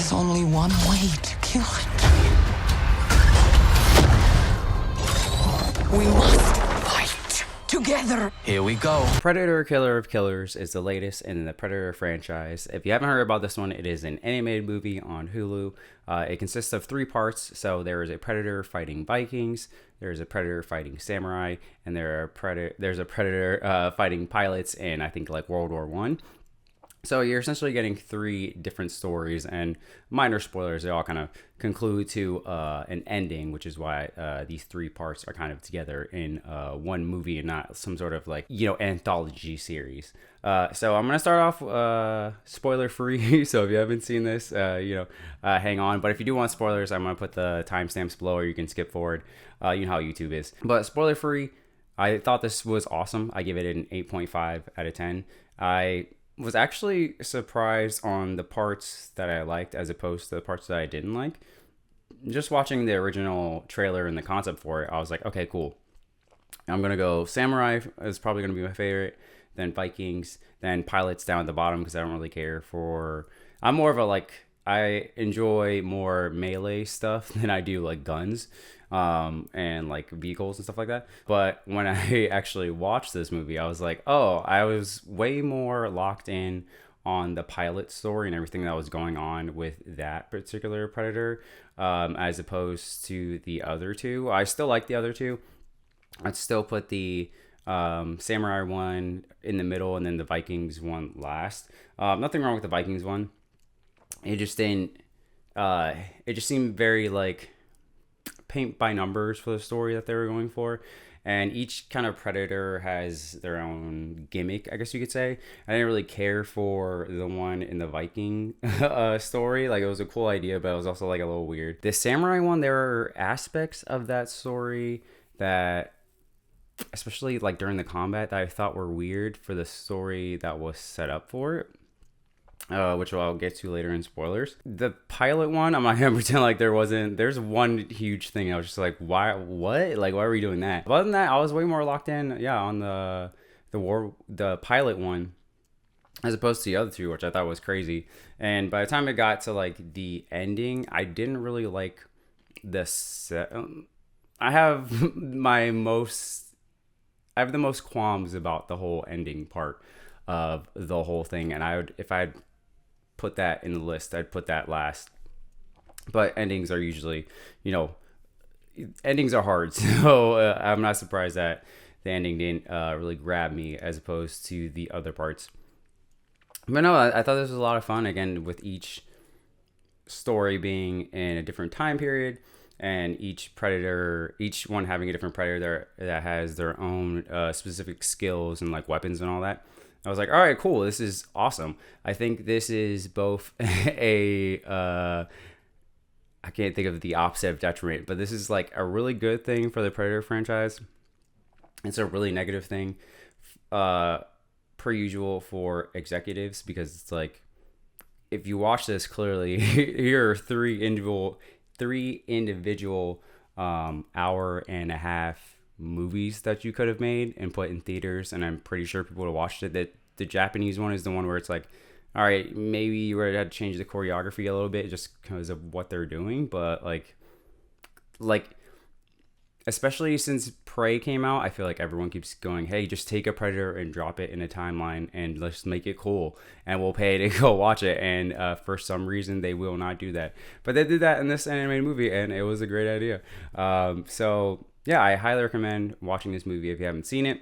There's only one way to kill it. We must fight together. Here we go. Predator Killer of Killers is the latest in the Predator franchise. If you haven't heard about this one, it is an animated movie on Hulu. It consists of 3 parts. So there is a Predator fighting Vikings, there's a Predator fighting samurai, and there's a Predator fighting pilots in, I think, like World War One. So you're essentially getting 3 different stories, and minor spoilers, they all kind of conclude to an ending, which is why these 3 parts are kind of together in one movie and not some sort of like, anthology series. So I'm going to start off spoiler free. So if you haven't seen this, hang on. But if you do want spoilers, I'm going to put the timestamps below, or you can skip forward. You know how YouTube is. But spoiler free, I thought this was awesome. I give it an 8.5 out of 10. I was actually surprised on the parts that I liked as opposed to the parts that I didn't like. Just watching the original trailer and the concept for it, I was like, okay, cool. I'm going to go Samurai is probably going to be my favorite, then Vikings, then Pilots down at the bottom because I don't really care for... I'm more of a I enjoy more melee stuff than I do like guns and like vehicles and stuff like that. But when I actually watched this movie, I was like, oh, I was way more locked in on the pilot story and everything that was going on with that particular Predator as opposed to the other 2. I still like the other 2. I'd still put the Samurai one in the middle and then the Vikings one last. Nothing wrong with the Vikings one. It just didn't. It just seemed very like paint by numbers for the story that they were going for, and each kind of Predator has their own gimmick, I guess you could say. I didn't really care for the one in the Viking story. Like, it was a cool idea, but it was also like a little weird. The Samurai one, there are aspects of that story that, especially like during the combat, that I thought were weird for the story that was set up for it. Which I'll get to later in spoilers. The pilot one, I'm not gonna pretend like there's one huge thing. I was just like, why, what? Like, why are we doing that? But other than that, I was way more locked in, on the pilot one, as opposed to the other 2, which I thought was crazy. And by the time it got to like the ending, I didn't really like I have the most qualms about the whole ending part of the whole thing. And if I'd put that in the list, I'd put that last. But endings are usually, endings are hard. So I'm not surprised that the ending didn't really grab me as opposed to the other parts. But no, I thought this was a lot of fun. Again, with each story being in a different time period, and each one having a different predator that has their own specific skills and like weapons and all that. I was like, all right, cool. This is awesome. I think this is both I can't think of the opposite of detriment, but this is like a really good thing for the Predator franchise. It's a really negative thing, per usual, for executives, because it's like, if you watch this clearly, here are three individual hour and a half movies that you could have made and put in theaters, and I'm pretty sure people would have watched it. That the Japanese one is the one where it's like, all right, maybe you would have had to change the choreography a little bit just because of what they're doing, but like especially since Prey came out, I feel like everyone keeps going, hey, just take a Predator and drop it in a timeline and let's make it cool and we'll pay to go watch it. And for some reason, they will not do that. But they did that in this animated movie, and it was a great idea. So yeah, I highly recommend watching this movie if you haven't seen it.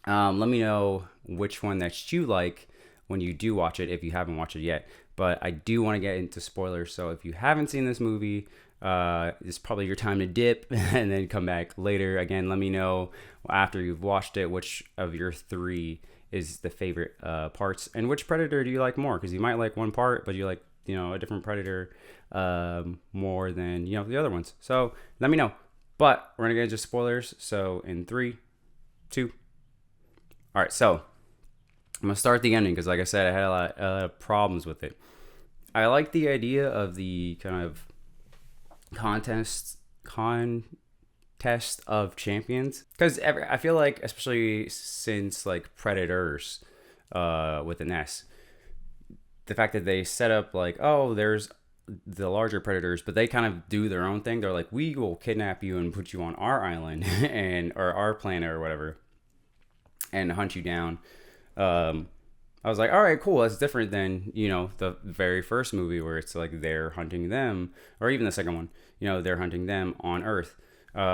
Let me know which one that you like when you do watch it, if you haven't watched it yet. But I do want to get into spoilers, so if you haven't seen this movie, it's probably your time to dip and then come back later. Again, let me know after you've watched it which of your 3 is the favorite parts, and which Predator do you like more, because you might like one part but you like a different Predator more than the other ones. So let me know. But we're gonna get into spoilers, so in 3, 2. All right, so I'm gonna start the ending because, like I said, I had a lot of problems with it. I like the idea of the kind of contest of champions, because I feel like, especially since like Predators with an S, the fact that they set up like, oh, there's the larger predators, but they kind of do their own thing. They're like, we will kidnap you and put you on our island and or our planet or whatever, and hunt you down. I was like, all right, cool. That's different than, the very first movie where it's like they're hunting them, or even the second one, they're hunting them on Earth.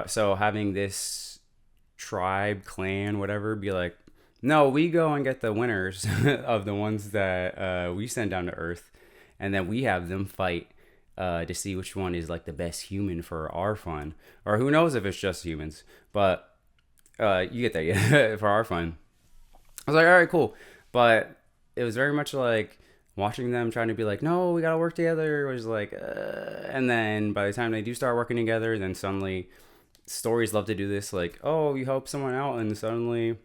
So having this tribe, clan, whatever, be like, no, we go and get the winners of the ones that we send down to Earth, and then we have them fight to see which one is like the best human for our fun. Or who knows if it's just humans, but you get that, yeah, for our fun. I was like, all right, cool. But it was very much like watching them trying to be like, no, we got to work together. It was like, and then by the time they do start working together, then suddenly stories love to do this. Like, oh, you help someone out, and suddenly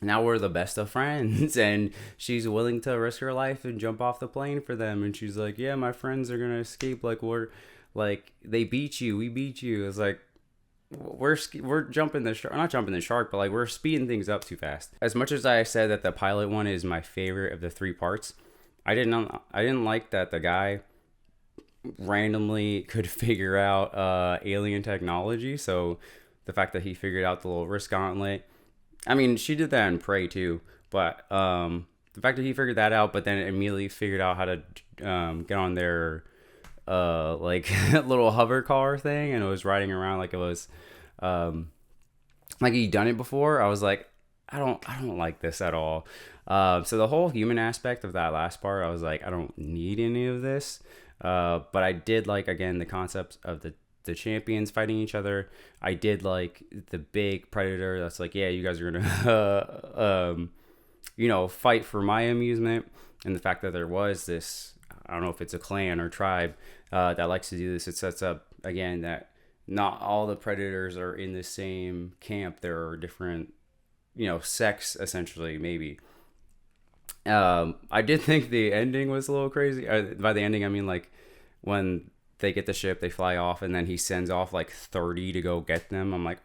now we're the best of friends. And she's willing to risk her life and jump off the plane for them. And she's like, yeah, my friends are going to escape. Like, they beat you. We beat you. It's like, we're jumping the shark, not jumping the shark, but like we're speeding things up too fast. As much as I said that the pilot one is my favorite of the three parts, I didn't like that the guy randomly could figure out alien technology. So the fact that he figured out the little wrist gauntlet, I mean, she did that in Prey too, but the fact that he figured that out, but then immediately figured out how to get on their like little hover car thing, and it was riding around like it was like he'd done it before. I was like, I don't like this at all. So the whole human aspect of that last part, I was like, I don't need any of this. But I did like, again, the concepts of the champions fighting each other. I did like the big predator that's like, yeah, you guys are gonna fight for my amusement. And the fact that there was this, I don't know if it's a clan or tribe that likes to do this. It sets up, again, that not all the predators are in the same camp. There are different, sects, essentially, maybe. I did think the ending was a little crazy. By the ending, I mean, like, when they get the ship, they fly off, and then he sends off, like, 30 to go get them. I'm like,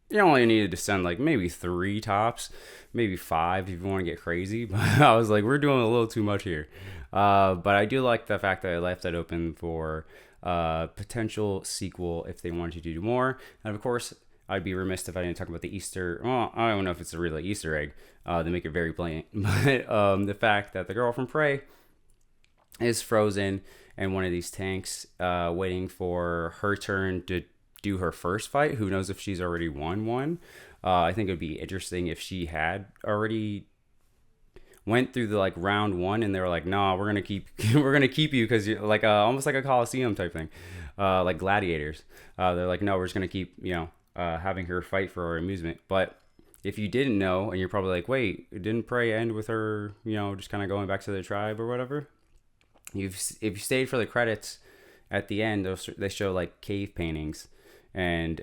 you only needed to send, like, maybe 3 tops, maybe 5 if you want to get crazy. But I was like, we're doing a little too much here. But I do like the fact that I left that open for potential sequel if they wanted to do more. And, of course, I'd be remiss if I didn't talk about the Easter. Well, I don't know if it's a really Easter egg. They make it very blatant. But the fact that the girl from Prey is frozen in one of these tanks, waiting for her turn to do her first fight. Who knows if she's already won one? I think it would be interesting if she had already went through the like round 1 and they were like, nah, we're gonna keep you because you're like almost like a Coliseum type thing, like gladiators. They're like, no, we're just gonna keep having her fight for our amusement. But if you didn't know, and you're probably like, wait, didn't Prey end with her, just kind of going back to the tribe or whatever? If you stayed for the credits at the end, they show like cave paintings, and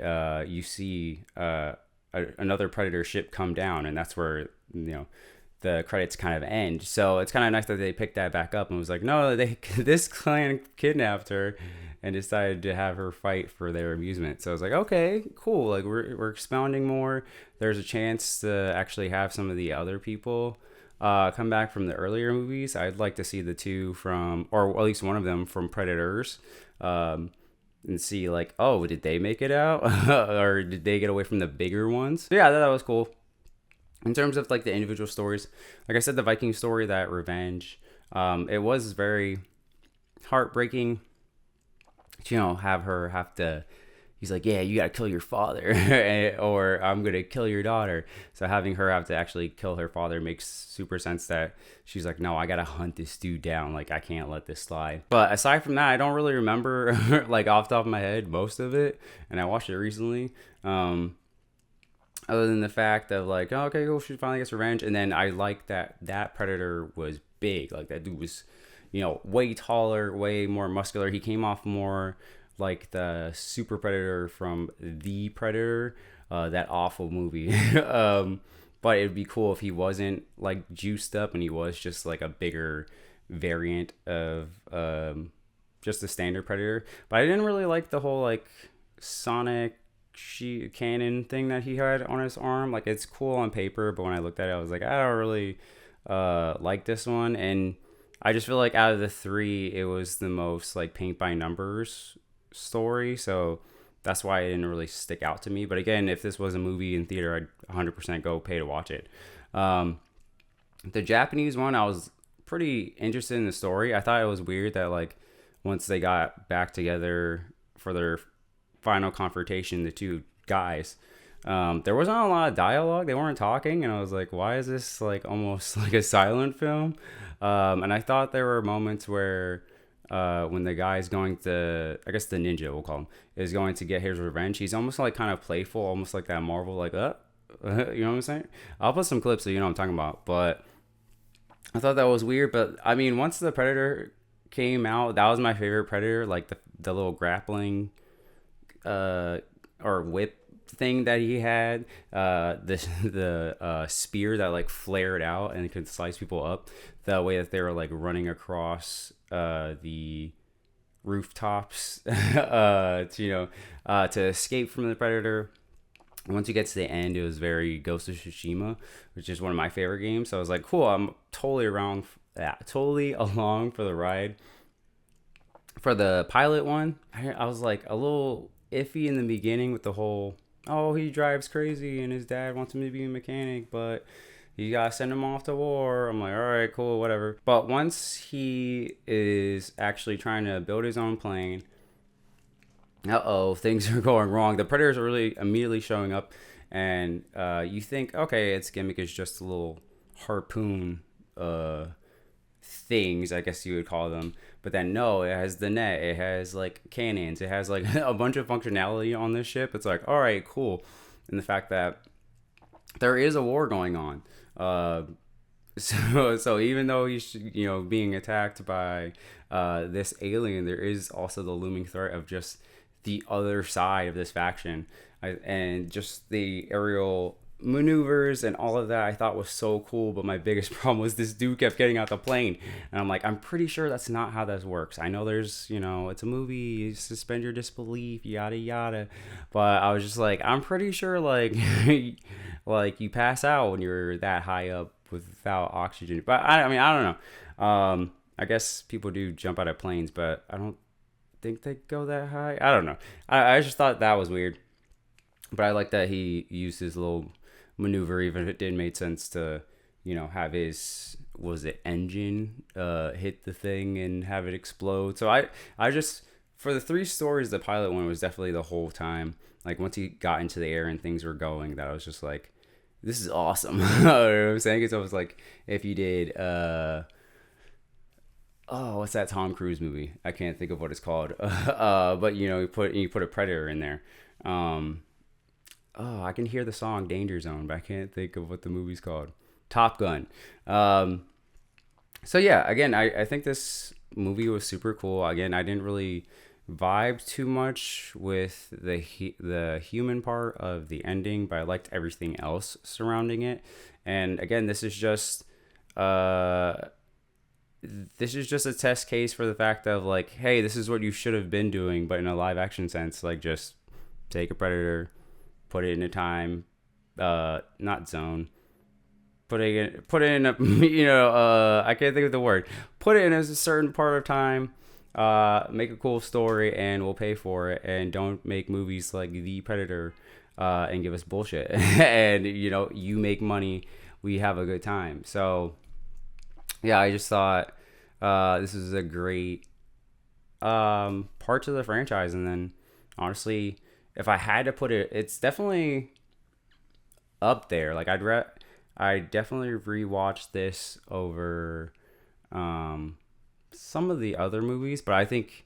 you see another Predator ship come down, and that's where the credits kind of end. So it's kind of nice that they picked that back up and was like, no, this clan kidnapped her and decided to have her fight for their amusement. So I was like, okay, cool. Like we're expounding more. There's a chance to actually have some of the other people come back from the earlier movies. I'd like to see the two from, or at least one of them from Predators, and see like, oh, did they make it out or did they get away from the bigger ones? So yeah, that was cool. In terms of like the individual stories, like I said, the Viking story, that revenge, it was very heartbreaking to, have her have to, he's like, yeah, you got to kill your father or I'm going to kill your daughter. So having her have to actually kill her father makes super sense that she's like, no, I got to hunt this dude down. Like, I can't let this slide. But aside from that, I don't really remember like off the top of my head, most of it. And I watched it recently. Other than the fact of like, oh, okay, cool, she finally gets revenge. And then I like that Predator was big. Like, that dude was, way taller, way more muscular. He came off more like the Super Predator from The Predator, that awful movie. But it'd be cool if he wasn't like juiced up and he was just like a bigger variant of just the standard Predator. But I didn't really like the whole like sonic cannon thing that he had on his arm. Like, it's cool on paper, but when I looked at it, I was like, I don't really like this one. And I just feel like out of the three, it was the most like paint by numbers story. So that's why it didn't really stick out to me. But again, if this was a movie in theater, I'd 100% go pay to watch it. The Japanese one, I was pretty interested in the story. I thought it was weird that like once they got back together for their final confrontation, the two guys, there wasn't a lot of dialogue. They weren't talking, and I was like, why is this like almost like a silent film? And I thought there were moments where when the guy's going to, I guess the ninja, we'll call him, is going to get his revenge, he's almost like kind of playful, almost like that Marvel, like, you know what I'm saying? I'll put some clips so you know what I'm talking about. But I thought that was weird. But I mean, once the Predator came out, that was my favorite Predator, like the little grappling or whip thing that he had, the spear that like flared out and could slice people up, the way that they were like running across the rooftops to escape from the Predator. Once you get to the end, it was very Ghost of Tsushima, which is one of my favorite games. So I was like, cool, I'm totally along for the ride. For the pilot one, I was like a little iffy in the beginning with the whole, oh, he drives crazy and his dad wants him to be a mechanic, but you gotta send him off to war. I'm like, all right, cool, whatever. But once he is actually trying to build his own plane, things are going wrong. The Predators are really immediately showing up, and you think, okay, its gimmick is just a little harpoon things, I guess you would call them. But then no, it has the net, it has like cannons, it has like a bunch of functionality on this ship. It's like, all right, cool. And the fact that there is a war going on. So even though he's being attacked by this alien, there is also the looming threat of just the other side of this faction, and just the aerial maneuvers and all of that I thought was so cool. But my biggest problem was this dude kept getting out the plane, and I'm like, I'm pretty sure that's not how this works. I know there's it's a movie, you suspend your disbelief, yada yada, but I was just like, I'm pretty sure like like you pass out when you're that high up without oxygen. But I mean, I don't know. I guess people do jump out of planes, but I don't think they go that high. I don't know. I just thought that was weird. But I like that he used his little maneuver, even if it did make sense to, have his, engine hit the thing and have it explode. So I just, for the three stories, the pilot one was definitely the whole time. Like once he got into the air and things were going, that I was just like, this is awesome. You know what I'm saying? It's almost like if you did, what's that Tom Cruise movie? I can't think of what it's called. But you put a Predator in there. I can hear the song Danger Zone, but I can't think of what the movie's called. Top Gun. So yeah, again, I think this movie was super cool. Again, I didn't really vibe too much with the human part of the ending, but I liked everything else surrounding it. And again, this is just a test case for the fact of like, hey, this is what you should have been doing, but in a live action sense. Like, just take a Predator, put it in a time, not zone. Put it in a, I can't think of the word. Put it in a certain part of time, make a cool story, and we'll pay for it. And don't make movies like The Predator and give us bullshit. And, you make money, we have a good time. So, yeah, I just thought this is a great part of the franchise. And then, honestly, if I had to put it, it's definitely up there. Like, I definitely rewatched this over some of the other movies, but I think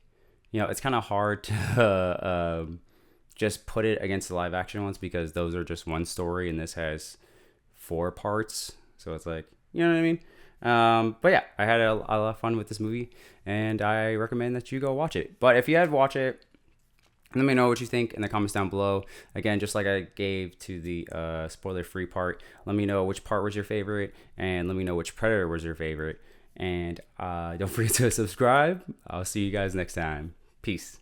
it's kind of hard to just put it against the live action ones, because those are just one story and this has 4 parts. So it's like, you know what I mean? But yeah, I had a lot of fun with this movie, and I recommend that you go watch it. But if you had watched it, let me know what you think in the comments down below. Again, just like I gave to the spoiler-free part, let me know which part was your favorite, and let me know which Predator was your favorite. And don't forget to subscribe. I'll see you guys next time. Peace.